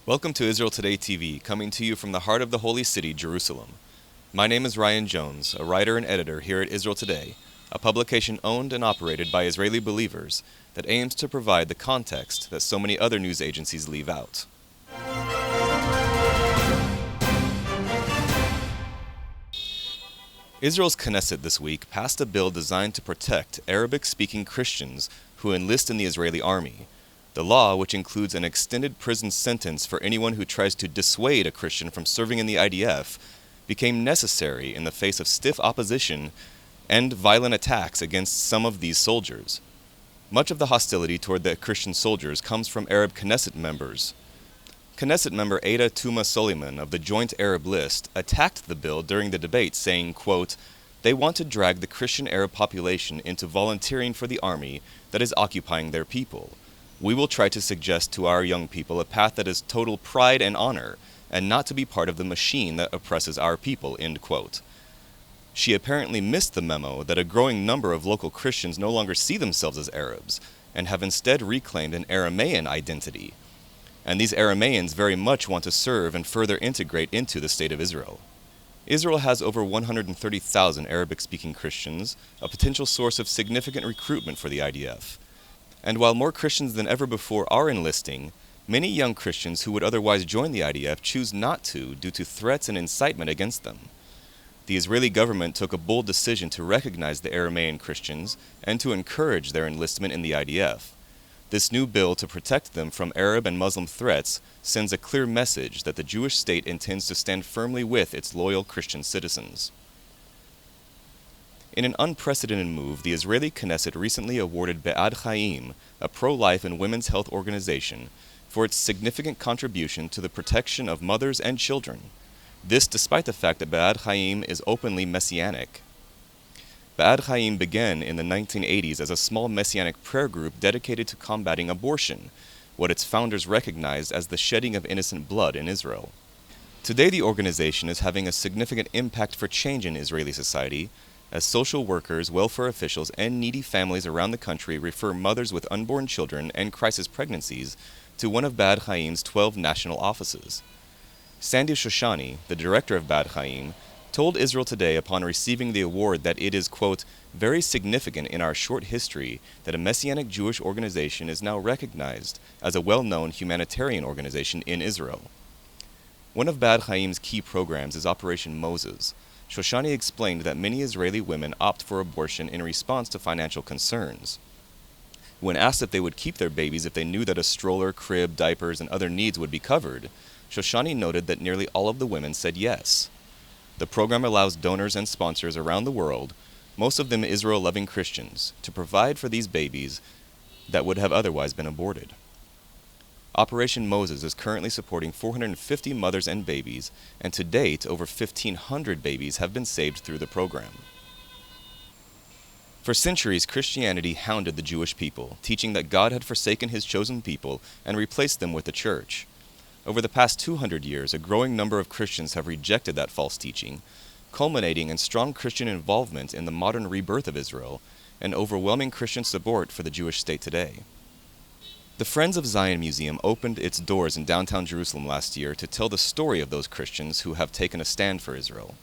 Welcome to Israel Today TV, coming to you from the heart of the holy city, Jerusalem. My name is Ryan Jones, a writer and editor here at Israel Today, a publication owned and operated by Israeli believers that aims to provide the context that so many other news agencies leave out. Israel's Knesset this week passed a bill designed to protect Arabic-speaking Christians who enlist in the Israeli army. The law, which includes an extended prison sentence for anyone who tries to dissuade a Christian from serving in the IDF, became necessary in the face of stiff opposition and violent attacks against some of these soldiers. Much of the hostility toward the Christian soldiers comes from Arab Knesset members. Knesset member Ada Tuma Soliman of the Joint Arab List attacked the bill during the debate, saying, quote, "They want to drag the Christian Arab population into volunteering for the army that is occupying their people. We will try to suggest to our young people a path that is total pride and honor, and not to be part of the machine that oppresses our people," end quote. She apparently missed the memo that a growing number of local Christians no longer see themselves as Arabs, and have instead reclaimed an Aramaean identity. And these Aramaeans very much want to serve and further integrate into the State of Israel. Israel has over 130,000 Arabic-speaking Christians, a potential source of significant recruitment for the IDF. And while more Christians than ever before are enlisting, many young Christians who would otherwise join the IDF choose not to due to threats and incitement against them. The Israeli government took a bold decision to recognize the Aramaean Christians and to encourage their enlistment in the IDF. This new bill to protect them from Arab and Muslim threats sends a clear message that the Jewish state intends to stand firmly with its loyal Christian citizens. In an unprecedented move, the Israeli Knesset recently awarded Be'ad Chaim, a pro-life and women's health organization, for its significant contribution to the protection of mothers and children. This despite the fact that Be'ad Chaim is openly Messianic. Be'ad Chaim began in the 1980s as a small Messianic prayer group dedicated to combating abortion, what its founders recognized as the shedding of innocent blood in Israel. Today the organization is having a significant impact for change in Israeli society, as social workers, welfare officials, and needy families around the country refer mothers with unborn children and crisis pregnancies to one of Be'ad Chaim's 12 national offices. Sandy Shoshani, the director of Be'ad Chaim, told Israel Today upon receiving the award that it is, quote, "very significant in our short history that a Messianic Jewish organization is now recognized as a well-known humanitarian organization in Israel." One of Be'ad Chaim's key programs is Operation Moses. Shoshani explained that many Israeli women opt for abortion in response to financial concerns. When asked if they would keep their babies if they knew that a stroller, crib, diapers, and other needs would be covered, Shoshani noted that nearly all of the women said yes. The program allows donors and sponsors around the world, most of them Israel-loving Christians, to provide for these babies that would have otherwise been aborted. Operation Moses is currently supporting 450 mothers and babies, and to date, over 1,500 babies have been saved through the program. For centuries, Christianity hounded the Jewish people, teaching that God had forsaken his chosen people and replaced them with the church. Over the past 200 years, a growing number of Christians have rejected that false teaching, culminating in strong Christian involvement in the modern rebirth of Israel and overwhelming Christian support for the Jewish state today. The Friends of Zion Museum opened its doors in downtown Jerusalem last year to tell the story of those Christians who have taken a stand for Israel.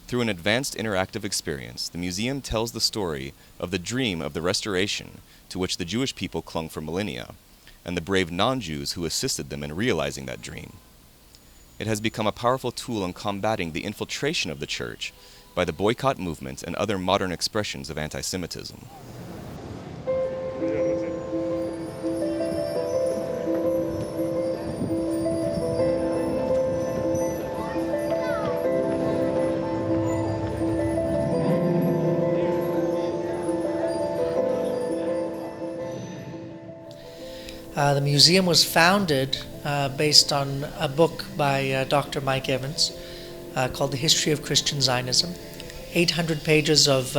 Through an advanced interactive experience, the museum tells the story of the dream of the restoration to which the Jewish people clung for millennia, and the brave non-Jews who assisted them in realizing that dream. It has become a powerful tool in combating the infiltration of the church by the boycott movement and other modern expressions of anti-Semitism. The museum was founded based on a book by Dr. Mike Evans called The History of Christian Zionism. 800 pages of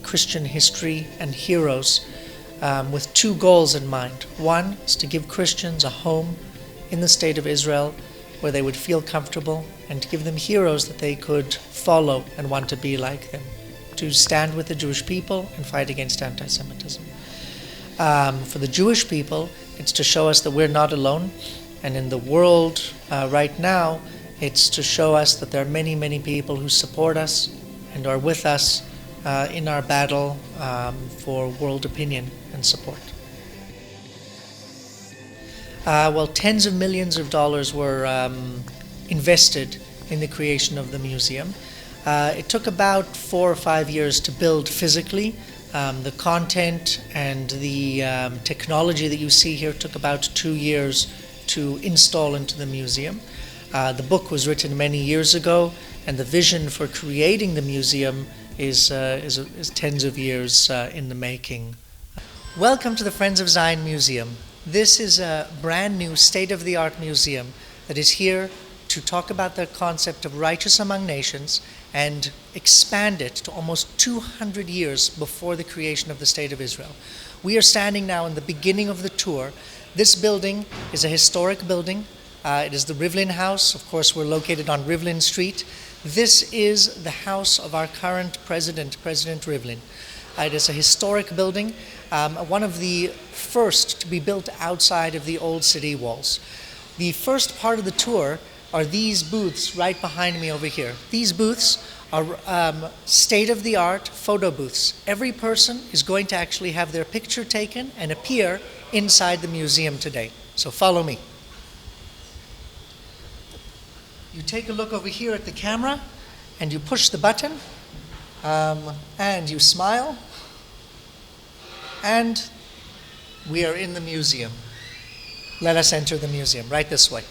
Christian history and heroes with two goals in mind. One is to give Christians a home in the State of Israel where they would feel comfortable, and to give them heroes that they could follow and want to be like them, to stand with the Jewish people and fight against anti-Semitism. For the Jewish people, it's to show us that we're not alone, And in the world right now, it's to show us that there are many, many people who support us and are with us in our battle for world opinion and support. Well, tens of millions of dollars were invested in the creation of the museum. It took about 4 or 5 years to build physically. The content and the technology that you see here took about 2 years to install into the museum. The book was written many years ago, and the vision for creating the museum is tens of years in the making. Welcome to the Friends of Zion Museum. This is a brand new state-of-the-art museum that is here to talk about the concept of righteous among nations and expand it to almost 200 years before the creation of the State of Israel. We are standing now in the beginning of the tour. This building is a historic building. It is the Rivlin House. Of course, we're located on Rivlin Street. This is the house of our current president, President Rivlin. It is a historic building, one of the first to be built outside of the old city walls. The first part of the tour are these booths right behind me over here. These booths are state-of-the-art photo booths. Every person is going to actually have their picture taken and appear inside the museum today. So follow me. You take a look over here at the camera and you push the button and you smile, and we are in the museum. Let us enter the museum right this way.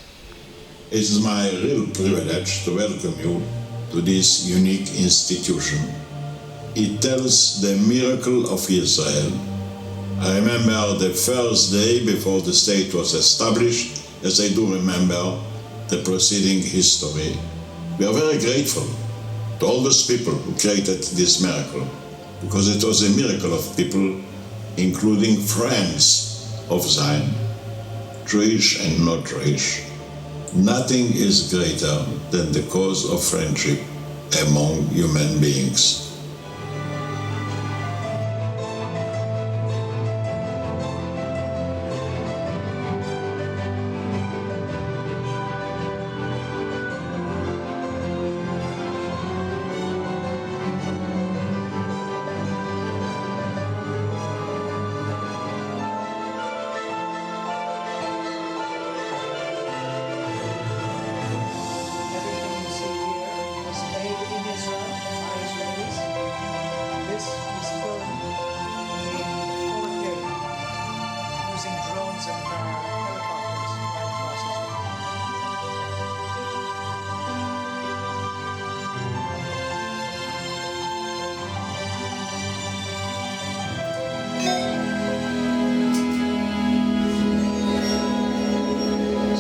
It is my real privilege to welcome you to this unique institution. It tells the miracle of Israel. I remember the first day before the state was established, as I do remember the preceding history. We are very grateful to all those people who created this miracle, because it was a miracle of people, including friends of Zion, Jewish and not Jewish. Nothing is greater than the cause of friendship among human beings.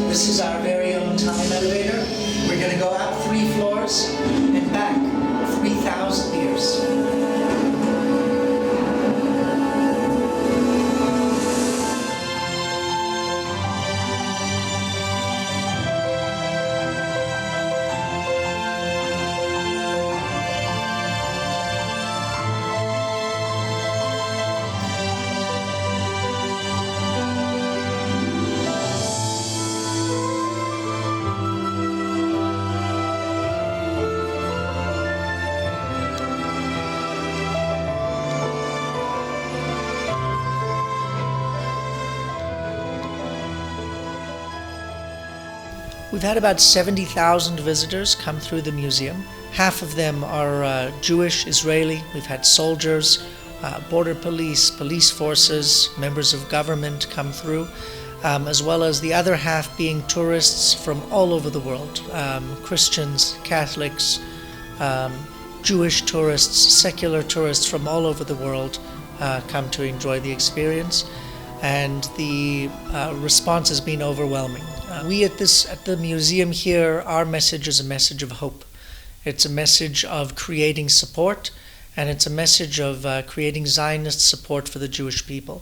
This is our very own time elevator. We're going to go up 3 floors and back 3,000 years. We've had about 70,000 visitors come through the museum. Half of them are Jewish, Israeli. We've had soldiers, border police, police forces, members of government come through, as well as the other half being tourists from all over the world. Christians, Catholics, Jewish tourists, secular tourists from all over the world come to enjoy the experience, and the response has been overwhelming. We at the museum here, our message is a message of hope. It's a message of creating support, and it's a message of creating Zionist support for the Jewish people.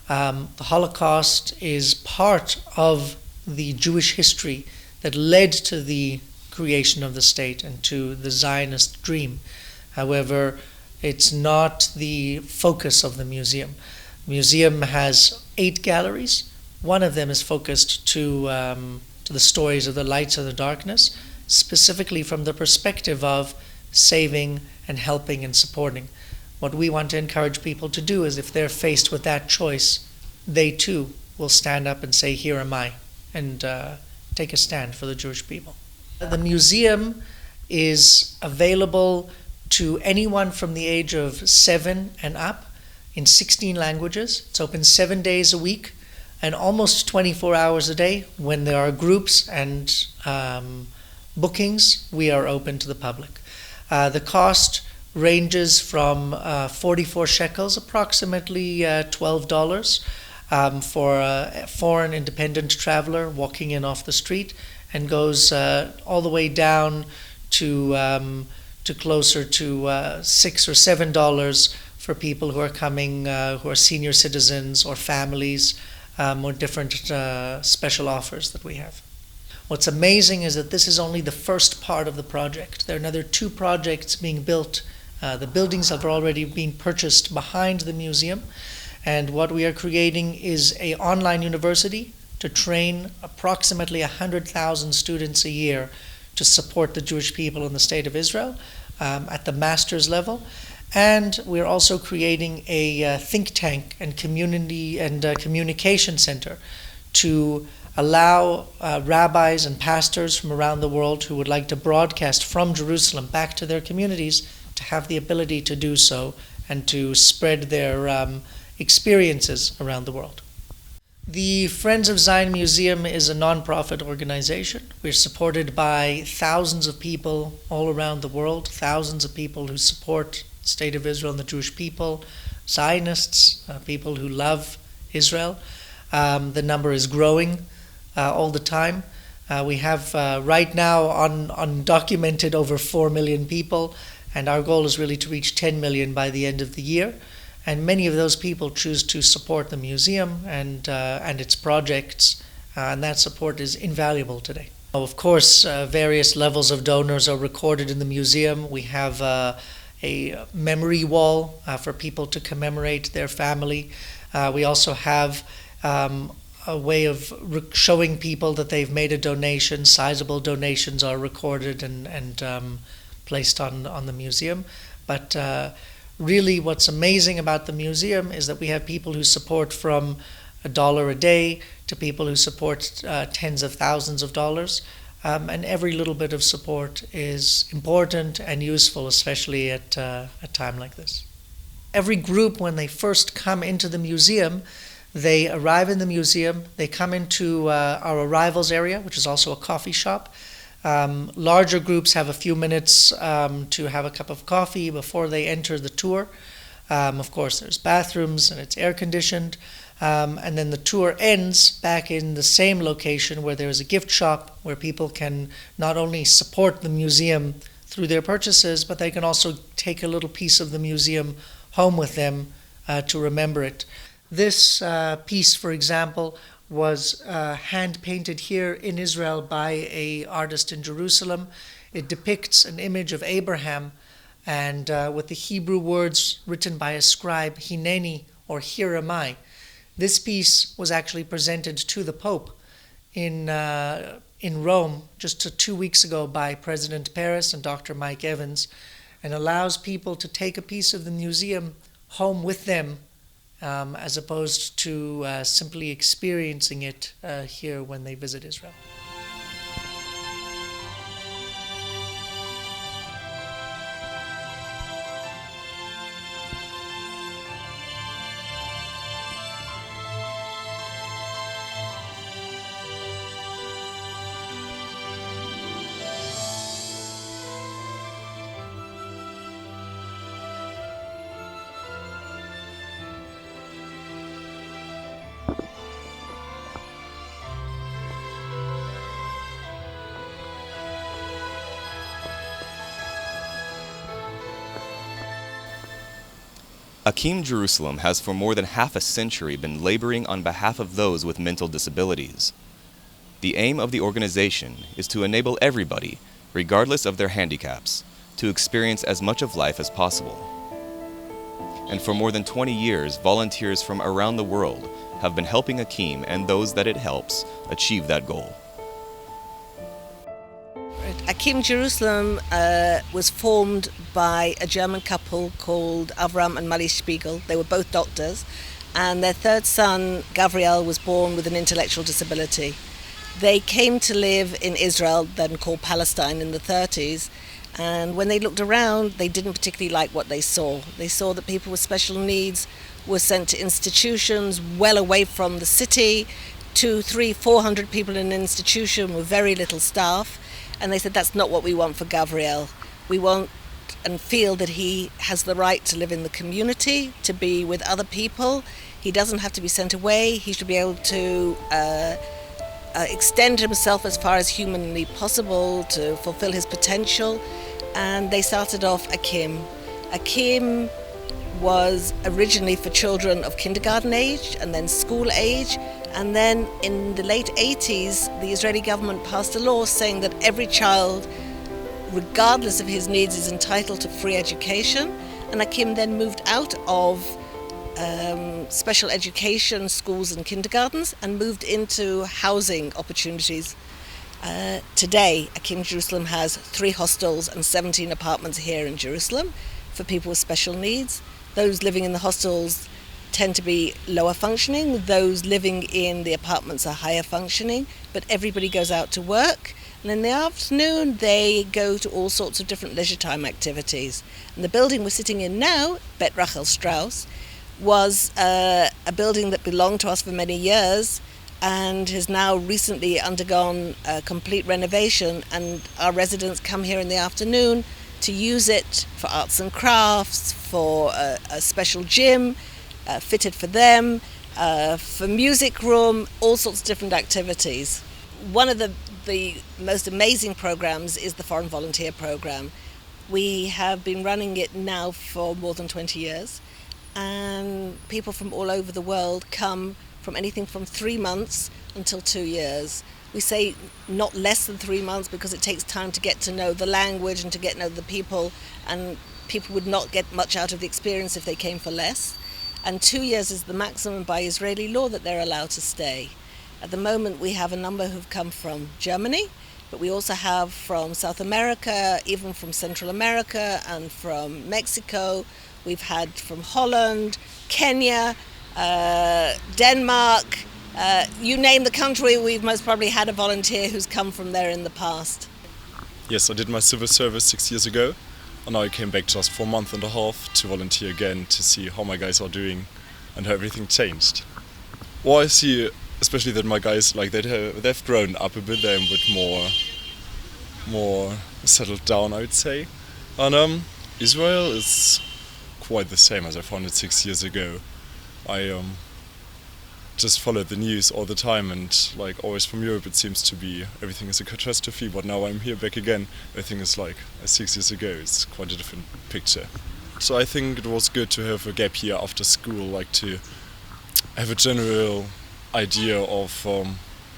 The Holocaust is part of the Jewish history that led to the creation of the state and to the Zionist dream. However, it's not the focus of the museum. The museum has 8 galleries. One of them is focused to the stories of the lights and the darkness, specifically from the perspective of saving and helping and supporting. What we want to encourage people to do is, if they're faced with that choice, they too will stand up and say, "Here am I," and take a stand for the Jewish people. The museum is available to anyone from the age of 7 and up in 16 languages. It's open 7 days a week and almost 24 hours a day. When there are groups and bookings, we are open to the public. The cost ranges from 44 shekels, approximately $12, for a foreign independent traveler walking in off the street, and goes all the way down to closer to $6 or $7 for people who are coming, who are senior citizens or families, or different special offers that we have. What's amazing is that this is only the first part of the project. There are another 2 projects being built. The buildings have already been purchased behind the museum, and what we are creating is an online university to train approximately 100,000 students a year to support the Jewish people in the State of Israel at the master's level. And we're also creating a think tank and community and communication center to allow rabbis and pastors from around the world who would like to broadcast from Jerusalem back to their communities to have the ability to do so and to spread their experiences around the world. The Friends of Zion Museum is a non-profit organization. We're supported by thousands of people all around the world, thousands of people who support the State of Israel and the Jewish people, Zionists, people who love Israel. The number is growing all the time. We have right now undocumented over 4 million people, and our goal is really to reach 10 million by the end of the year. And many of those people choose to support the museum and its projects, and that support is invaluable today. Of course, various levels of donors are recorded in the museum. We have a memory wall for people to commemorate their family. We also have a way of showing people that they've made a donation. Sizable donations are recorded and placed on the museum. But really, what's amazing about the museum is that we have people who support from $1 a day to people who support tens of thousands of dollars. And every little bit of support is important and useful, especially at a time like this. Every group, when they first come into the museum, they arrive in the museum, they come into our arrivals area, which is also a coffee shop. Larger groups have a few minutes to have a cup of coffee before they enter the tour. Of course, there's bathrooms and it's air conditioned. And then the tour ends back in the same location where there's a gift shop where people can not only support the museum through their purchases, but they can also take a little piece of the museum home with them to remember it. This piece, for example, was hand-painted here in Israel by an artist in Jerusalem. It depicts an image of Abraham, and with the Hebrew words written by a scribe, Hineni, or Here am I. This piece was actually presented to the Pope in Rome just 2 weeks ago by President Paris and Dr. Mike Evans, and allows people to take a piece of the museum home with them, as opposed to simply experiencing it here when they visit Israel. Akim Jerusalem has for more than half a century been laboring on behalf of those with mental disabilities. The aim of the organization is to enable everybody, regardless of their handicaps, to experience as much of life as possible. And for more than 20 years, volunteers from around the world have been helping Akim and those that it helps achieve that goal. Akim Jerusalem was formed by a German couple called Avram and Mali Spiegel. They were both doctors, and their third son, Gavriel, was born with an intellectual disability. They came to live in Israel, then called Palestine, in the 30s, and when they looked around, they didn't particularly like what they saw. They saw that people with special needs were sent to institutions well away from the city, 200, 300, 400 people in an institution with very little staff. And they said, that's not what we want for Gavriel. We want and feel that he has the right to live in the community, to be with other people. He doesn't have to be sent away. He should be able to extend himself as far as humanly possible to fulfill his potential. And they started off Akim. Akim was originally for children of kindergarten age and then school age. And then in the late 80s, the Israeli government passed a law saying that every child, regardless of his needs, is entitled to free education. And Akim then moved out of special education schools and kindergartens and moved into housing opportunities. Today, Akim Jerusalem has 3 hostels and 17 apartments here in Jerusalem for people with special needs. Those living in the hostels tend to be lower functioning. Those living in the apartments are higher functioning, but everybody goes out to work, and in the afternoon they go to all sorts of different leisure time activities. And the building we're sitting in now, Bet Rachel Strauss, was a building that belonged to us for many years and has now recently undergone a complete renovation, and our residents come here in the afternoon to use it for arts and crafts, for a special gym fitted for them, for music room, all sorts of different activities. One of the most amazing programs is the Foreign Volunteer Program. We have been running it now for more than 20 years, and people from all over the world come from anything from 3 months until 2 years. We say not less than 3 months because it takes time to get to know the language and to get to know the people, and people would not get much out of the experience if they came for less. And 2 years is the maximum by Israeli law that they're allowed to stay. At the moment we have a number who've come from Germany, but we also have from South America, even from Central America and from Mexico. We've had from Holland, Kenya, Denmark, you name the country, we've most probably had a volunteer who's come from there in the past. Yes, I did my civil service 6 years ago. And now I came back just for a month and a half to volunteer again to see how my guys are doing and how everything changed. Well, I see especially that my guys, like they've grown up a bit, they're a bit more settled down, I would say. And Israel is quite the same as I found it 6 years ago. I just followed the news all the time, and like always from Europe it seems to be everything is a catastrophe, but now I'm here back again. Everything is like 6 years ago. It's quite a different picture. So I think it was good to have a gap year after school, like to have a general idea of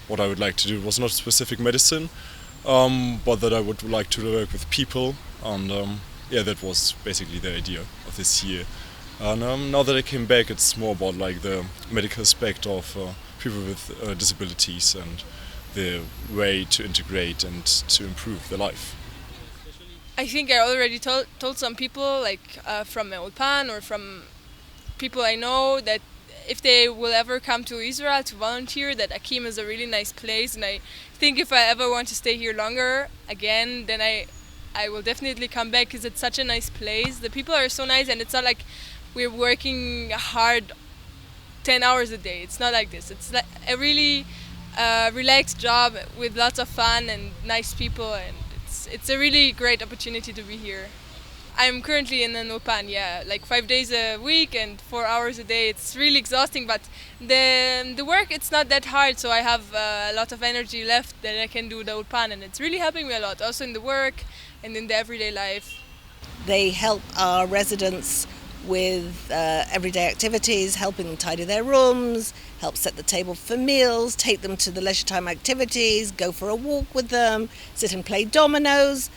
what I would like to do. It was not specific medicine, but that I would like to work with people, and that was basically the idea of this year. And now that I came back, it's more about like the medical aspect of people with disabilities and the way to integrate and to improve their life. I think I already told some people, like from my Ulpan or from people I know, that if they will ever come to Israel to volunteer, that Akim is a really nice place. And I think if I ever want to stay here longer again, then I will definitely come back, because it's such a nice place. The people are so nice, and it's not like we're working hard 10 hours a day. It's not like this. It's like a really relaxed job with lots of fun and nice people, and it's a really great opportunity to be here. I'm currently in an Ulpan, like 5 days a week and 4 hours a day. It's really exhausting, but the work, it's not that hard, so I have a lot of energy left that I can do the Ulpan, and it's really helping me a lot, also in the work and in the everyday life. They help our residents with everyday activities, helping them tidy their rooms, help set the table for meals, take them to the leisure time activities, go for a walk with them, sit and play dominoes,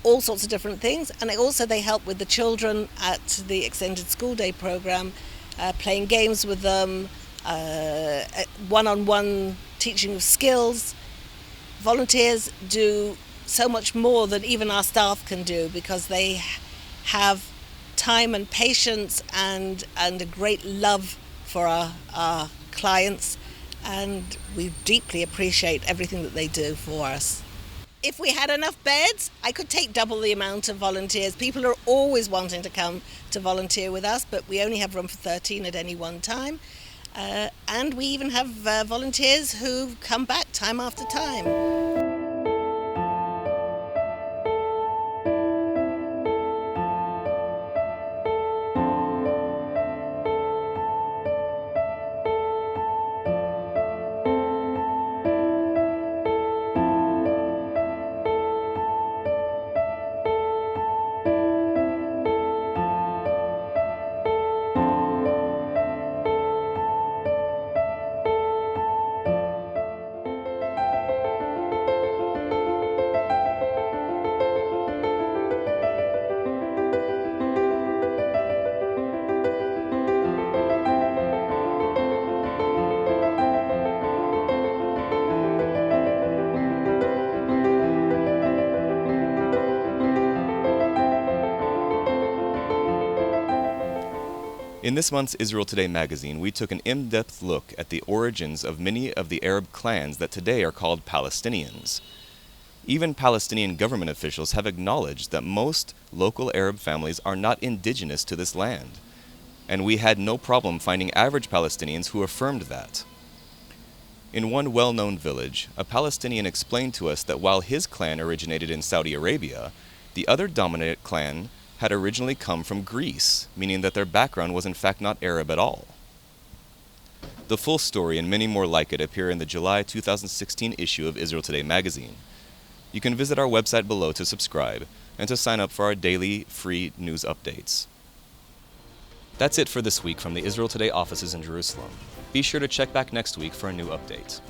all sorts of different things. And they help with the children at the extended school day program, playing games with them, one-on-one teaching of skills. Volunteers do so much more than even our staff can do because they have time and patience and a great love for our clients, and we deeply appreciate everything that they do for us. If we had enough beds, I could take double the amount of volunteers. People are always wanting to come to volunteer with us, but we only have room for 13 at any one time. And we even have volunteers who come back time after time. In this month's Israel Today magazine, we took an in-depth look at the origins of many of the Arab clans that today are called Palestinians. Even Palestinian government officials have acknowledged that most local Arab families are not indigenous to this land, and we had no problem finding average Palestinians who affirmed that. In one well-known village, a Palestinian explained to us that while his clan originated in Saudi Arabia, the other dominant clan had originally come from Greece, meaning that their background was in fact not Arab at all. The full story and many more like it appear in the July 2016 issue of Israel Today magazine. You can visit our website below to subscribe and to sign up for our daily free news updates. That's it for this week from the Israel Today offices in Jerusalem. Be sure to check back next week for a new update.